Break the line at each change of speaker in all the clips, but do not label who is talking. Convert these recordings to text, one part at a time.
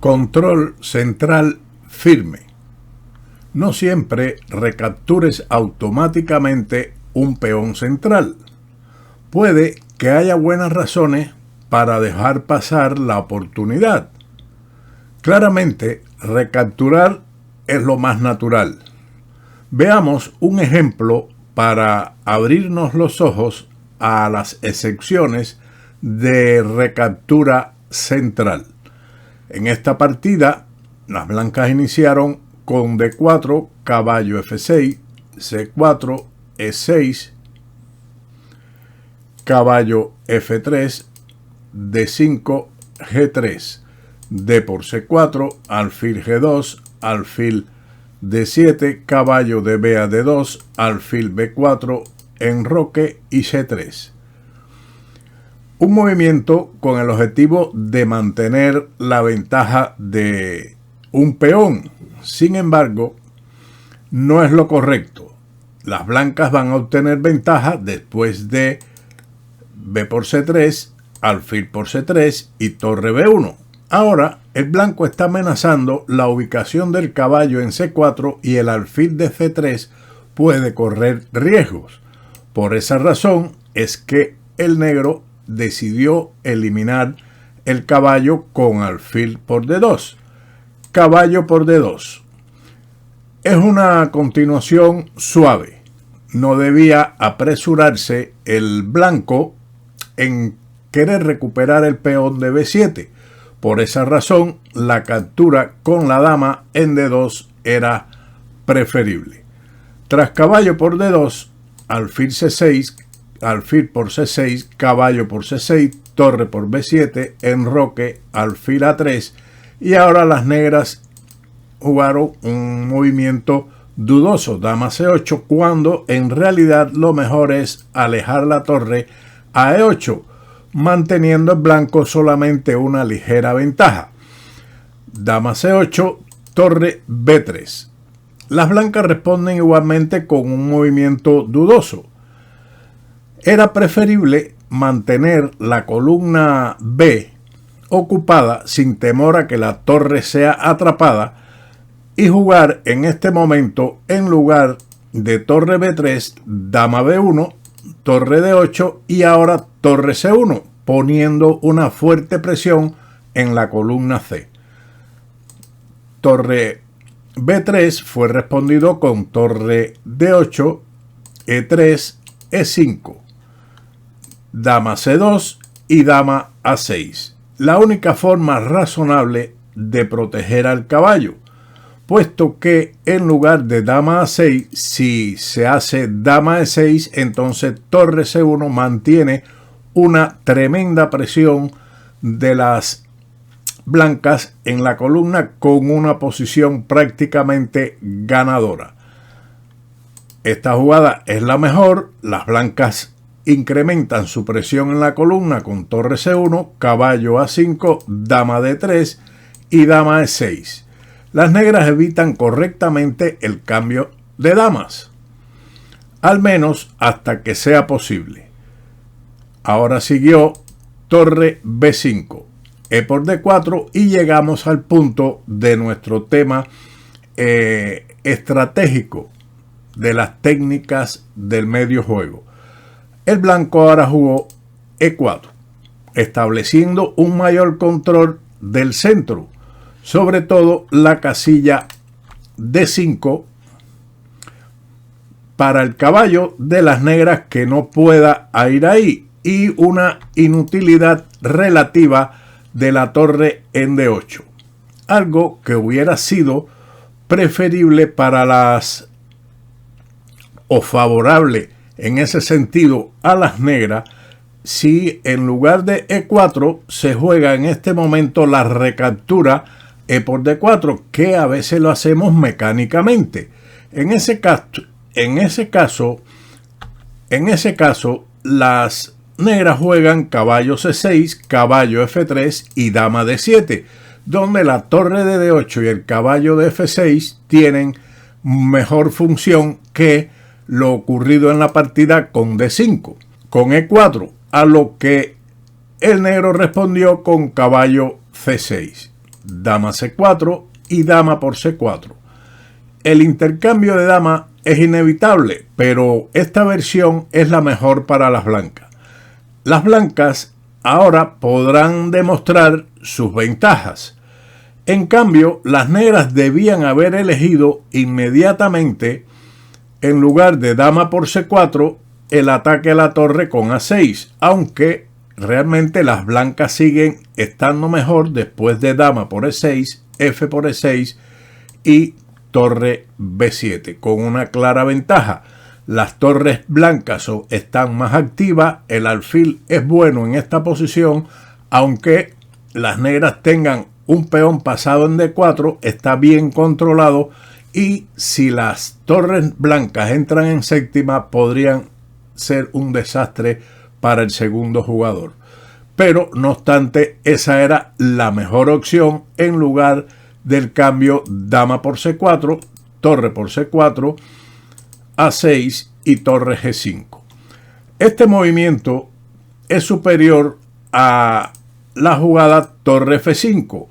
Control central firme. No siempre recaptures automáticamente un peón central. Puede que haya buenas razones para dejar pasar la oportunidad. Claramente, recapturar es lo más natural. Veamos un ejemplo para abrirnos los ojos a las excepciones de recaptura central. En esta partida, las blancas iniciaron con D4, caballo F6, C4, E6, caballo F3, D5, G3, D por C4, alfil G2, alfil D7, caballo de B a D2, alfil B4, enroque y C3. Un movimiento con el objetivo de mantener la ventaja de un peón. Sin embargo, no es lo correcto. Las blancas van a obtener ventaja después de B por C3, alfil por C3 y torre B1. Ahora, el blanco está amenazando la ubicación del caballo en C4 y el alfil de C3 puede correr riesgos. Por esa razón es que el negro decidió eliminar el caballo con alfil por D2. Caballo por D2. Es una continuación suave. No debía apresurarse el blanco en querer recuperar el peón de B7. Por esa razón, la captura con la dama en D2 era preferible. Tras caballo por D2, alfil C6, alfil por C6, caballo por C6, torre por B7, enroque, alfil A3, y ahora las negras jugaron un movimiento dudoso, dama C8, cuando en realidad lo mejor es alejar la torre a E8, manteniendo el blanco solamente una ligera ventaja. Dama C8, torre B3. Las blancas responden igualmente con un movimiento dudoso. Era preferible mantener la columna B ocupada sin temor a que la torre sea atrapada y jugar en este momento en lugar de torre B3, dama B1, torre D8 y ahora torre C1, poniendo una fuerte presión en la columna C. Torre B3 fue respondido con torre D8, E3, E5, dama C2 y dama A6. La única forma razonable de proteger al caballo, puesto que en lugar de dama A6, si se hace dama E6, entonces torre C1 mantiene una tremenda presión de las blancas en la columna con una posición prácticamente ganadora. Esta jugada es la mejor. Las blancas incrementan su presión en la columna con torre C1, caballo A5, dama D3 y dama E6. Las negras evitan correctamente el cambio de damas, al menos hasta que sea posible. Ahora siguió torre B5, E por D4 y llegamos al punto de nuestro tema estratégico de las técnicas del medio juego. El blanco ahora jugó E4, estableciendo un mayor control del centro, sobre todo la casilla D5 para el caballo de las negras que no pueda ir ahí, y una inutilidad relativa de la torre en D8, algo que hubiera sido preferible para las, o favorable en ese sentido a las negras, si en lugar de E4 se juega en este momento la recaptura E por D4, que a veces lo hacemos mecánicamente. En ese caso, las negras juegan caballo C6, caballo F3 y dama D7, donde la torre de D8 y el caballo de F6 tienen mejor función que lo ocurrido en la partida con D5. Con E4, a lo que el negro respondió con caballo C6. dama C4 y dama por C4. El intercambio de dama es inevitable, pero esta versión es la mejor para las blancas. Las blancas ahora podrán demostrar sus ventajas. En cambio, las negras debían haber elegido inmediatamente, en lugar de dama por C4, el ataque a la torre con A6, aunque realmente las blancas siguen estando mejor después de dama por E6, F por E6 y torre B7, con una clara ventaja. Las torres blancas están más activas, el alfil es bueno en esta posición, aunque las negras tengan un peón pasado en D4, está bien controlado, y si las torres blancas entran en séptima podrían ser un desastre para el segundo jugador. Pero no obstante, esa era la mejor opción en lugar del cambio dama por C4, torre por C4, A6 y torre G5. Este movimiento es superior a la jugada torre F5,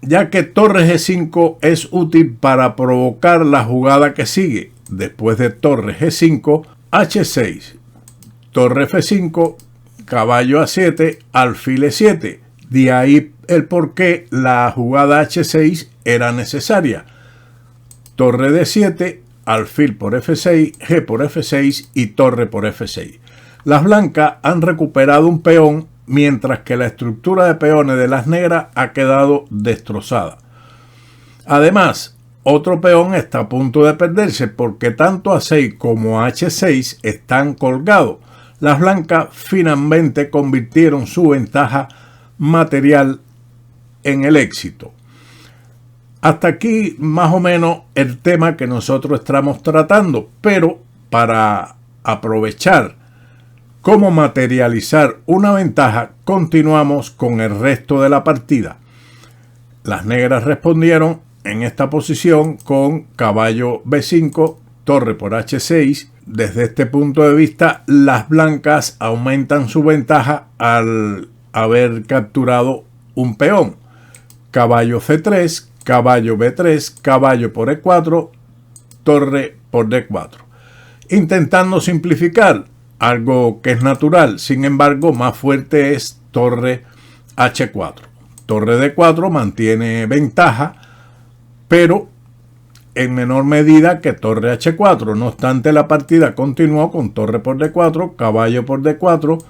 ya que torre G5 es útil para provocar la jugada que sigue. Después de torre G5, H6, torre F5, caballo A7, alfil E7. De ahí el por qué la jugada H6 era necesaria. Torre D7, alfil por F6, G por F6 y torre por F6. Las blancas han recuperado un peón, mientras que la estructura de peones de las negras ha quedado destrozada. Además, otro peón está a punto de perderse porque tanto A6 como H6 están colgados. Las blancas finalmente convirtieron su ventaja material en el éxito. Hasta aquí más o menos el tema que nosotros estamos tratando, pero para aprovechar cómo materializar una ventaja, continuamos con el resto de la partida. Las negras respondieron en esta posición con caballo B5, torre por H6. Desde este punto de vista, las blancas aumentan su ventaja al haber capturado un peón. Caballo C3, caballo B3, caballo por E4, torre por D4. Intentando simplificar, algo que es natural, sin embargo, más fuerte es torre H4. Torre D4 mantiene ventaja, pero en menor medida que torre H4. No obstante, la partida continuó con torre por D4, caballo por D4,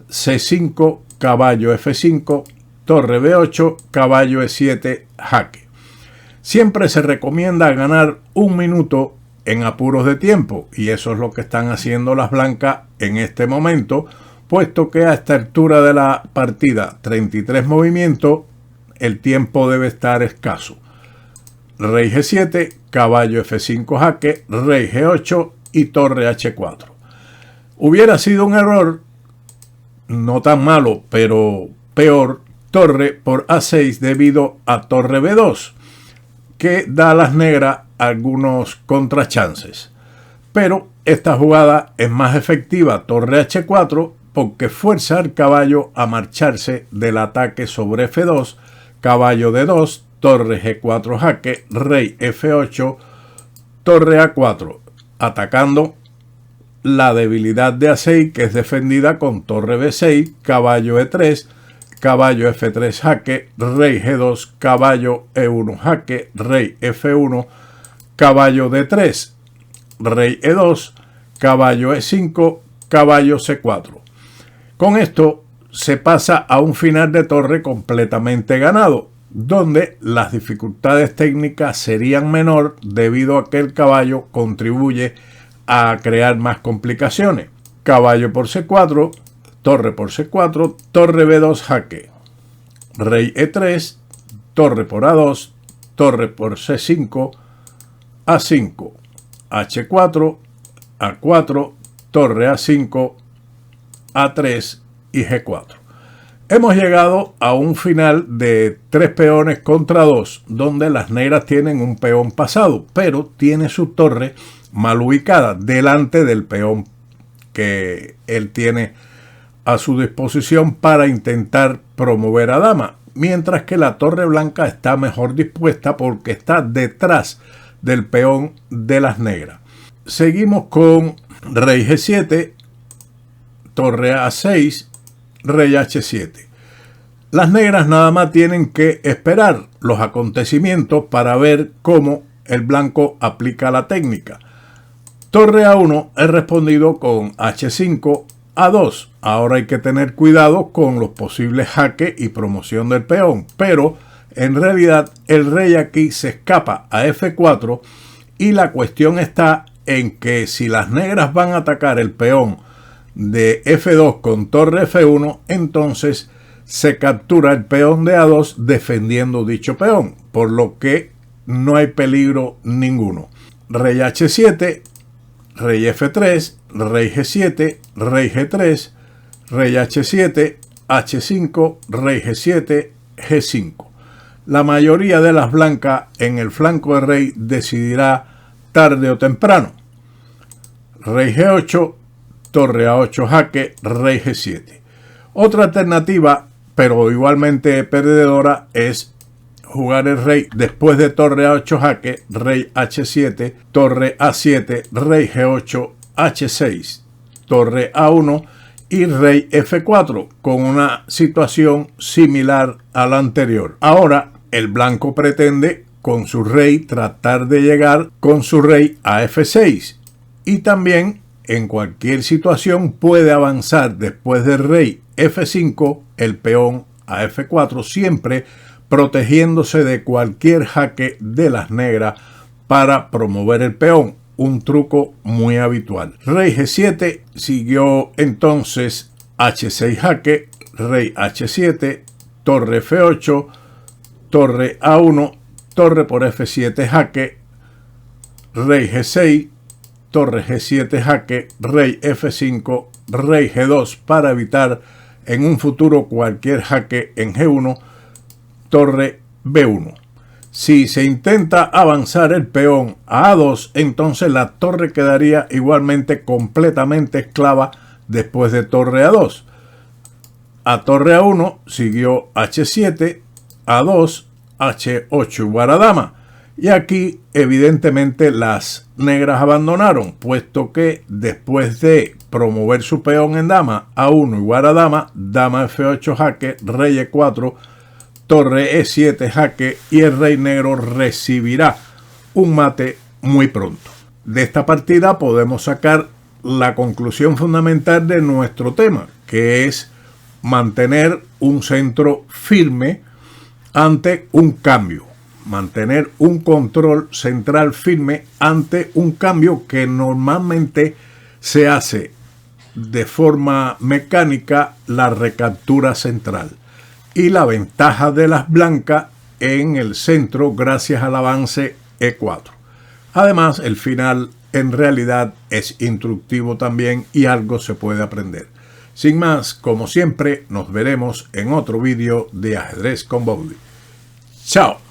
C5, caballo F5, torre B8, caballo E7, jaque. Siempre se recomienda ganar un minuto en apuros de tiempo, y eso es lo que están haciendo las blancas en este momento, puesto que a esta altura de la partida, 33 movimientos, el tiempo debe estar escaso. Rey G7, caballo F5 jaque, rey G8 y torre H4. Hubiera sido un error, no tan malo, pero peor, torre por A6 debido a torre B2, que da a las negras algunos contrachances. Pero esta jugada es más efectiva, torre H4, porque fuerza al caballo a marcharse del ataque sobre F2, caballo D2, torre G4 jaque, rey F8, torre A4, atacando la debilidad de A6, que es defendida con torre B6, caballo E3, caballo F3 jaque, rey G2, caballo E1 jaque, rey F1, caballo D3, rey E2, caballo E5, caballo C4. Con esto se pasa a un final de torre completamente ganado, donde las dificultades técnicas serían menor debido a que el caballo contribuye a crear más complicaciones. Caballo por C4, torre por C4, torre B2 jaque, rey E3, torre por A2, torre por C5, A5, H4, A4, torre A5, A3 y G4. Hemos llegado a un final de 3 peones contra 2, donde las negras tienen un peón pasado, pero tiene su torre mal ubicada delante del peón que él tiene a su disposición para intentar promover a dama. mientras que la torre blanca está mejor dispuesta porque está detrás del peón de las negras. Seguimos con rey G7, torre A6, rey H7. Las negras nada más tienen que esperar los acontecimientos para ver cómo el blanco aplica la técnica. Torre A1 es respondido con H5, A2. Ahora hay que tener cuidado con los posibles jaques y promoción del peón, pero en realidad el rey aquí se escapa a F4 y la cuestión está en que si las negras van a atacar el peón de F2 con torre F1, entonces se captura el peón de A2 defendiendo dicho peón, por lo que no hay peligro ninguno. Rey H7, rey F3, rey G7, rey G3, rey H7, H5, rey G7, G5. La mayoría de las blancas en el flanco de rey decidirá tarde o temprano. Rey G8, torre A8 jaque, rey G7. Otra alternativa, pero igualmente perdedora, es jugar el rey después de torre A8 jaque, rey H7, torre A7, rey G8, H6, torre A1 y rey F4, con una situación similar a la anterior. Ahora el blanco pretende con su rey tratar de llegar con su rey a F6 y también en cualquier situación puede avanzar después del rey F5 el peón a F4, siempre protegiéndose de cualquier jaque de las negras para promover el peón, un truco muy habitual. Rey G7 siguió entonces H6 jaque, rey H7, torre F8, torre A1, torre por F7 jaque, rey G6, torre G7 jaque, rey F5, rey G2 para evitar en un futuro cualquier jaque en G1, torre B1. Si se intenta avanzar el peón a A2, entonces la torre quedaría igualmente completamente esclava después de torre A2. A torre A1 siguió H7, A2, H8 igual a dama. Y aquí evidentemente las negras abandonaron, puesto que después de promover su peón en dama, A1 igual a dama, dama F8 jaque, rey E4, torre E7 jaque y el rey negro recibirá un mate muy pronto. De esta partida podemos sacar la conclusión fundamental de nuestro tema, que es mantener un centro firme ante un cambio. Mantener un control central firme ante un cambio que normalmente se hace de forma mecánica, la recaptura central y la ventaja de las blancas en el centro gracias al avance E4. Además, el final en realidad es instructivo también y algo se puede aprender. Sin más, como siempre, nos veremos en otro vídeo de Ajedrez con Bowley. ¡Chao!